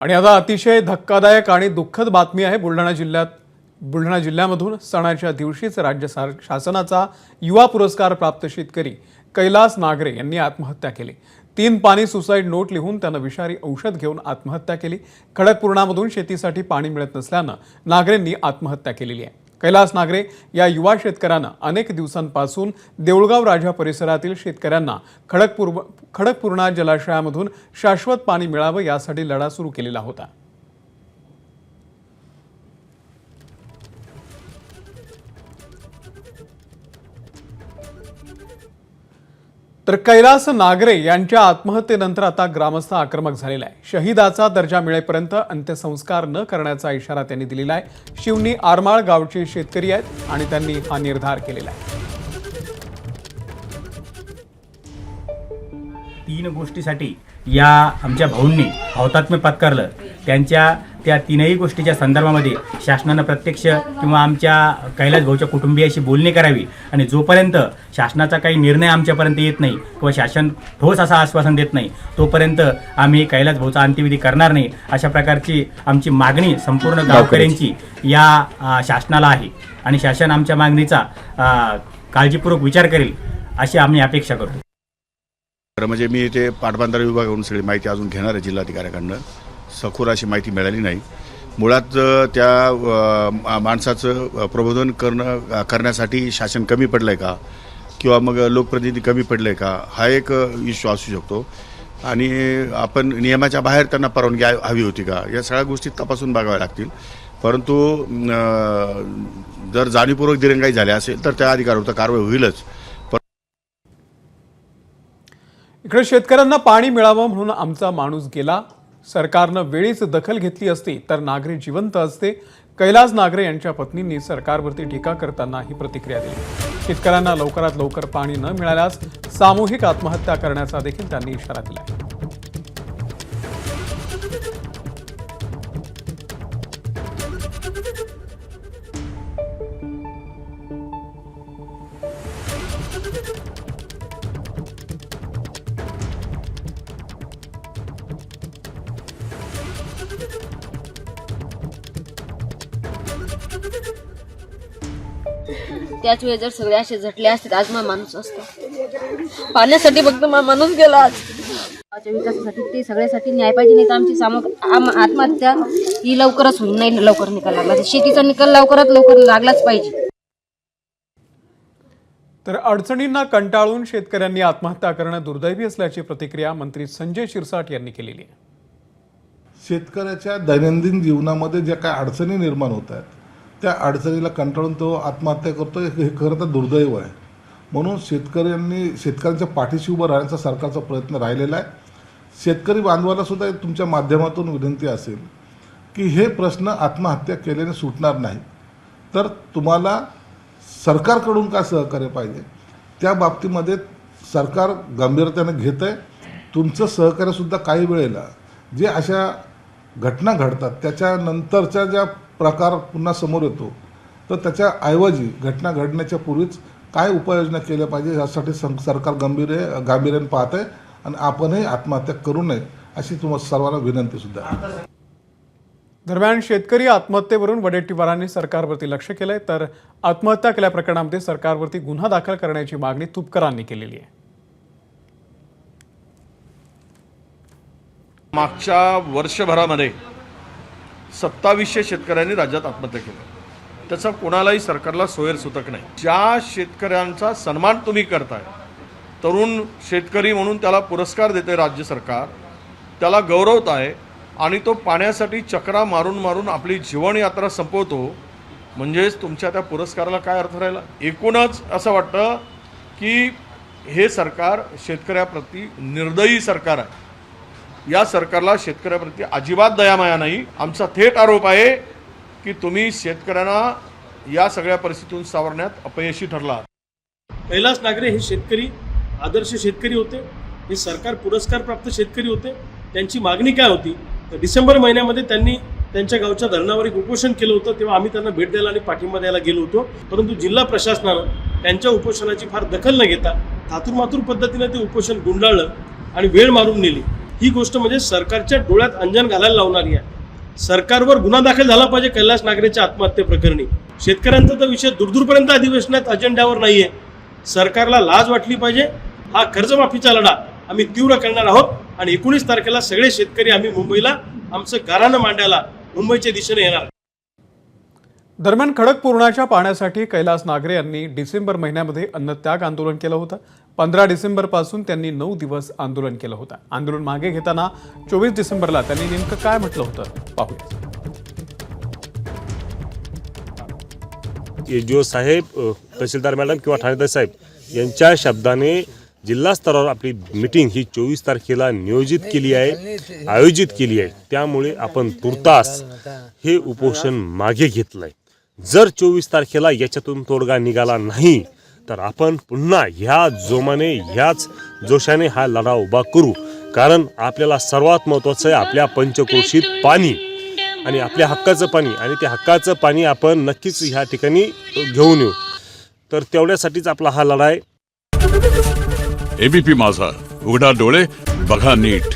आणि आता अतिशय धक्कादायक आणि दुःखद बातमी आहे बुलढाणा जिल्ह्यामधून सणाच्या दिवशीच राज्य शासनाचा युवा पुरस्कार प्राप्त शेतकरी कैलास नागरे यांनी आत्महत्या केली। 3 पानी सुसाईड नोट लिहून त्यानं विषारी औषध घेऊन आत्महत्या केली। खडकपूर्णामधून शेतीसाठी पाणी मिळत नसल्यानं नागरेंनी आत्महत्या केलेली आहे। कैलास नागरे या युवा शेतकऱ्यानं अनेक दिवसांपासून देऊळगाव राजा परिसरातील शेतकऱ्यांना खडकपूर्णा जलाशयामधून शाश्वत पाणी मिळावं यासाठी लढा सुरू केलेला होता। तर कैलास नागरे यांच्या आत्महत्येनंतर आता ग्रामस्थ आक्रमक झालेला आहे। शहीदाचा दर्जा मिळेपर्यंत अंत्यसंस्कार न करण्याचा इशारा त्यांनी दिलेला आहे। शिवनी आरमाळ गावचे शेतकरी आहेत आणि त्यांनी हा निर्धार केलेला आहे। 3 गोष्टीसाठी या आमच्या भाऊंनी हौतात्म्य पत्करलं। त्यांच्या त्या 3ही गोष्टीच्या संदर्भामध्ये शासनाने प्रत्यक्ष किंवा आमच्या कैलास भाऊच्या कुटुंबियाशी बोलणी करावी आणि जोपर्यंत शासनाचा काही निर्णय आमच्यापर्यंत येत नाही किंवा शासन ठोस असा आश्वासन देत नाही तोपर्यंत आम्ही कैलास भाऊचा अंत्यविधी करणार नाही, अशा प्रकारची आमची मागणी संपूर्ण गावकऱ्यांची या शासनाला आहे आणि शासन आमच्या मागणीचा काळजीपूर्वक विचार करेल अशी आम्ही अपेक्षा करतो। म्हणजे मी ते पाटबंधारे विभागाकडून सगळी माहिती अजून घेणार आहे जिल्हाधिकाऱ्यांकडून। सखोर अशी माहिती मिळाली नाही। मुळात त्या माणसाचं प्रबोधन करण्यासाठी शासन कमी पडलंय का किंवा मग लोकप्रतिनिधी कमी पडले का हा एक इश्यू असू शकतो आणि आपण नियमाच्या बाहेर त्यांना परवानगी हवी होती का या सगळ्या गोष्टी तपासून बघाव्या लागतील। परंतु जर जाणीवपूर्वक दिरंगाई झाली असेल तर त्या अधिकारावर कारवाई होईलच। इकडे शेतकऱ्यांना पाणी मिळावं म्हणून आमचा माणूस गेला। सरकारनं वेळीच दखल घेतली असती तर नागरे जिवंत असते। कैलास नागरे यांच्या पत्नींनी सरकारवरती टीका करताना ही प्रतिक्रिया दिली। शेतकऱ्यांना लवकरात लवकर पाणी न मिळाल्यास सामूहिक आत्महत्या करण्याचा देखील त्यांनी इशारा दिला। त्याच वेळी जर सगळे असे झटले असते आज मा माणूस असतो। पाण्यासाठी फक्त मा माणूस गेला। आजच्या विकासासाठी ते सगळ्यासाठी न्याय पाहिजे, नाही तर आमची आत्महत्या ही लवकरच होईल, नाही लवकर निकाल लागला शेतीचा निकाल लवकरात लवकर लागलाच पाहिजे। तर अडचणींना कंटाळून शेतकऱ्यांनी आत्महत्या करणं दुर्दैवी असल्याची प्रतिक्रिया मंत्री संजय शिरसाट यांनी केलेली आहे। शेतकऱ्याच्या दैनंदिन जीवनामध्ये ज्या काही अडचणी निर्माण होत आहेत त्या अडचणीला कंटाळून तो आत्महत्या करतो हे खरं तर दुर्दैव आहे। म्हणून शेतकऱ्यांच्या पाठीशी उभं राहण्याचा सरकारचा प्रयत्न राहिलेला आहे। शेतकरी बांधवाला सुद्धा तुमच्या माध्यमातून विनंती असेल की हे प्रश्न आत्महत्या केल्याने सुटणार नाही, तर तुम्हाला सरकारकडून काय सहकार्य पाहिजे त्या बाबतीमध्ये सरकार गांभीर्याने घेत आहे। तुमचं सहकार्यसुद्धा काही वेळेला जे अशा घटना घडतात त्याच्यानंतरच्या ज्या प्रकार पुन्हा समोर येतो तर त्याच्याऐवजी घटना घडण्याच्या पूर्वीच काय उपाययोजना केल्या पाहिजे यासाठी सरकार गांभीर्याने पाहत आहे आणि आपणही आत्महत्या करू नये अशी तुम्हाला सर्वांना विनंती सुद्धा आहे। दरम्यान शेतकरी आत्महत्येवरून वडेट्टीवारांनी सरकारवरती लक्ष केलंय, तर आत्महत्या केल्या प्रकरणामध्ये सरकारवरती गुन्हा दाखल करण्याची मागणी तुपकरांनी केलेली आहे। मागच्या वर्षभरामध्ये 2700 शेतकऱ्यांनी राज्यात आत्महत्या केली। त्याचा कोणालाही सरकारला सोयरसूतक नाही। ज्या शेतकऱ्यांचा सन्मान तुम्ही करताय, तरुण शेतकरी म्हणून त्याला पुरस्कार देते राज्य सरकार, त्याला गौरवत आहे आणि तो पाण्यासाठी चक्रा मारून मारून आपली जीवनयात्रा संपवतो, म्हणजेच तुमच्या त्या पुरस्काराला काय अर्थ राहिला। एकूणच असं वाटतं की हे सरकार शेतकऱ्याप्रती निर्दयी सरकार आहे। या सरकारला शेतकऱ्याप्रती अजिबात दयामाया नाही। आमचा थेट आरोप आहे की तुम्ही शेतकऱ्यांना या सगळ्या परिस्थितीतून सावरण्यात अपयशी ठरला। कैलास नागरे हे शेतकरी आदर्श शेतकरी होते, हे सरकार पुरस्कार प्राप्त शेतकरी होते। त्यांची मागणी काय होती तर डिसेंबर महिन्यामध्ये त्यांनी त्यांच्या गावच्या धरणावर एक उपोषण केलं होतं, तेव्हा आम्ही त्यांना भेट द्यायला आणि पाठिंबा द्यायला गेलो होतो। परंतु जिल्हा प्रशासनानं त्यांच्या उपोषणाची फार दखल न घेता थातूरमातूर पद्धतीने ते उपोषण गुंडाळलं आणि वेळ मारून नेली। ही गोष्ट म्हणजे सरकारच्या डोळ्यात अंजन घालायला लावणारी आहे. सरकारवर गुन्हा दाखल झाला पाहिजे कैलास नागरेच्या आत्महत्येप्रकरणी. शेतकऱ्यांचा तर विषय दूरपर्यंत अधिवेशनात अजेंड्यावर नाहीये. सरकारला लाज वाटली पाहिजे. हा कर्जमाफीचा लढा आम्ही तीव्र करणार आहोत आणि 19 तारखेला सगळे शेतकरी आम्ही मुंबईला आमचं गाऱ्हाणं मांडायला मुंबईच्या दिशेने येणार. दरम्यान खडकपूर्णाच्या पाण्यासाठी कैलास नागरे यांनी डिसेंबर महिन्यामध्ये अन्नत्याग आंदोलन केलं होतं. 15 डिसेंबरपासून त्यांनी 9 दिवस आंदोलन केलं होतं. आंदोलन मागे घेताना 24 डिसेंबरला त्यांनी नेमकं काय म्हटलं होतं पाहूया. एजीओ साहेब, तहसीलदार मॅडम किंवा ठाणेदार साहेब यांच्या शब्दाने जिल्हा स्तरावर आपली मीटिंग ही 24 तारखेला आयोजित केली आहे. त्यामुळे आपण तुर्तास हे उपोषण मागे घेतलंय. जर 24 तारखेला याच्यातून तोडगा निघाला नाही तर आपण पुन्हा ह्या जोमाने ह्याच जोशाने हा लढा उभा करू. कारण आपल्याला सर्वात महत्त्वाचं आहे आपल्या पंचक्रोशीत पाणी आणि आपल्या हक्काचं पाणी, आणि त्या हक्काचं पाणी आपण नक्कीच ह्या ठिकाणी घेऊन येऊ. तर तेवढ्यासाठीच आपला हा लढा आहे. एबीपी माझा, उघडा डोळे बघा नीट.